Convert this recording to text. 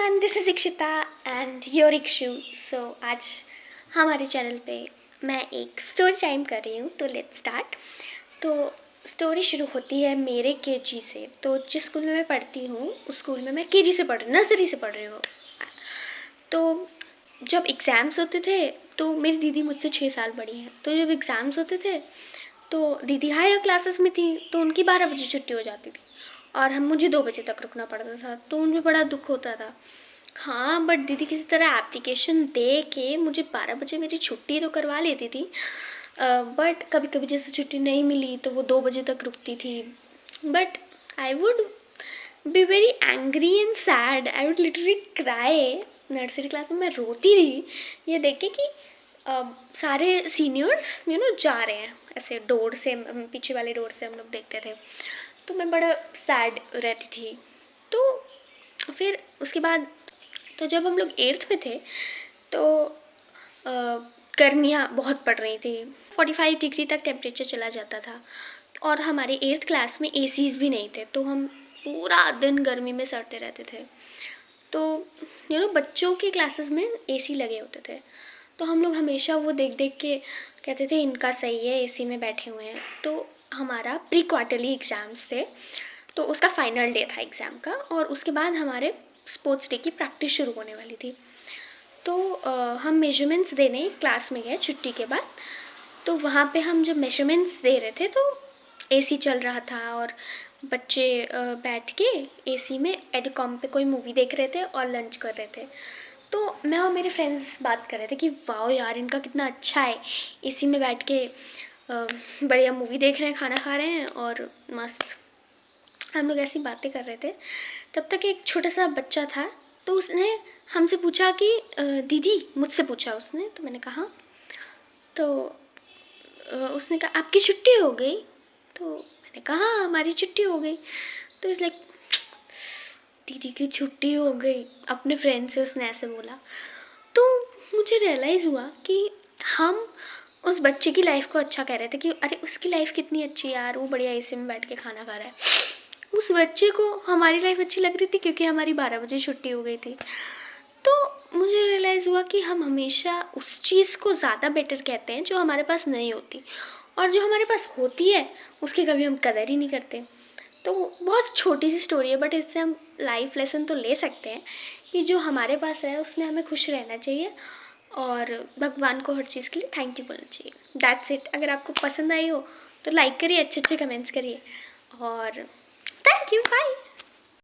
Everyone, this is Ikshita and your Ikshu. So आज हमारे channel पे मैं एक स्टोरी टाइम कर रही हूँ, तो लेट्स स्टार्ट। तो स्टोरी शुरू होती है मेरे केजी से। तो जिस स्कूल में मैं पढ़ती हूँ उस स्कूल में मैं केजी से पढ़ रही, नर्सरी से पढ़ रही हूँ। तो जब एग्ज़ाम्स होते थे तो मेरी दीदी मुझसे 6 साल बड़ी है, तो जब एग्ज़ाम्स होते थे तो दीदी हायर क्लासेस में थी, तो उनकी 12 बजे छुट्टी हो जाती थी और मुझे 2 बजे तक रुकना पड़ता था, तो उनमें बड़ा दुख होता था। हाँ, बट दीदी किसी तरह एप्लीकेशन दे के मुझे 12 बजे मेरी छुट्टी तो करवा लेती थी। बट कभी कभी जैसे छुट्टी नहीं मिली तो वो 2 बजे तक रुकती थी। But I would be very angry and sad, I would literally cry. Nursery class में मैं रोती थी ये देख के कि सारे सीनियर्स जा रहे हैं ऐसे डोर से, पीछे वाले डोर से हम लोग देखते थे, तो मैं बड़ा सैड रहती थी। तो फिर उसके बाद तो जब हम लोग 8th में थे तो गर्मियाँ बहुत पड़ रही थी, 45 डिग्री तक टेम्परेचर चला जाता था और हमारे 8th क्लास में एसीज़ भी नहीं थे, तो हम पूरा दिन गर्मी में सड़ते रहते थे। तो बच्चों के क्लासेस में एसी लगे होते थे, तो हम लोग हमेशा वो देख देख के कहते थे इनका सही है एसी में बैठे हुए हैं। तो हमारा प्री क्वार्टरली एग्ज़ाम्स थे, तो उसका फाइनल डे था एग्ज़ाम का और उसके बाद हमारे स्पोर्ट्स डे की प्रैक्टिस शुरू होने वाली थी। तो हम मेजरमेंट्स देने क्लास में गए छुट्टी के बाद। तो वहाँ पे हम जब मेजरमेंट्स दे रहे थे तो एसी चल रहा था और बच्चे बैठ के एसी में एडकॉम पे कोई मूवी देख रहे थे और लंच कर रहे थे। तो मैं और मेरे फ्रेंड्स बात कर रहे थे कि वाओ यार, इनका कितना अच्छा है, एसी में बैठ के बढ़िया मूवी देख रहे हैं, खाना खा रहे हैं और मस्त। हम लोग ऐसी बातें कर रहे थे, तब तक एक छोटा सा बच्चा था, तो उसने हमसे पूछा कि दीदी, मुझसे पूछा उसने, तो मैंने कहा, तो उसने कहा आपकी छुट्टी हो गई? तो मैंने कहा हाँ हमारी छुट्टी हो गई। तो इस लाइक दीदी की छुट्टी हो गई, अपने फ्रेंड से उसने ऐसे बोला। तो मुझे रियलाइज़ हुआ कि हम उस बच्चे की लाइफ को अच्छा कह रहे थे कि अरे उसकी लाइफ कितनी अच्छी है यार, वो बढ़िया एसी में बैठ के खाना खा रहा है। उस बच्चे को हमारी लाइफ अच्छी लग रही थी क्योंकि हमारी 12 बजे छुट्टी हो गई थी। तो मुझे रियलाइज़ हुआ कि हम हमेशा उस चीज़ को ज़्यादा बेटर कहते हैं जो हमारे पास नहीं होती, और जो हमारे पास होती है उसकी कभी हम कदर ही नहीं करते। तो बहुत छोटी सी स्टोरी है, बट इससे हम लाइफ लेसन तो ले सकते हैं कि जो हमारे पास है उसमें हमें खुश रहना चाहिए और भगवान को हर चीज़ के लिए थैंक यू बोलना चाहिए। That's it. अगर आपको पसंद आई हो तो लाइक करिए, अच्छे अच्छे कमेंट्स करिए और थैंक यू, बाय।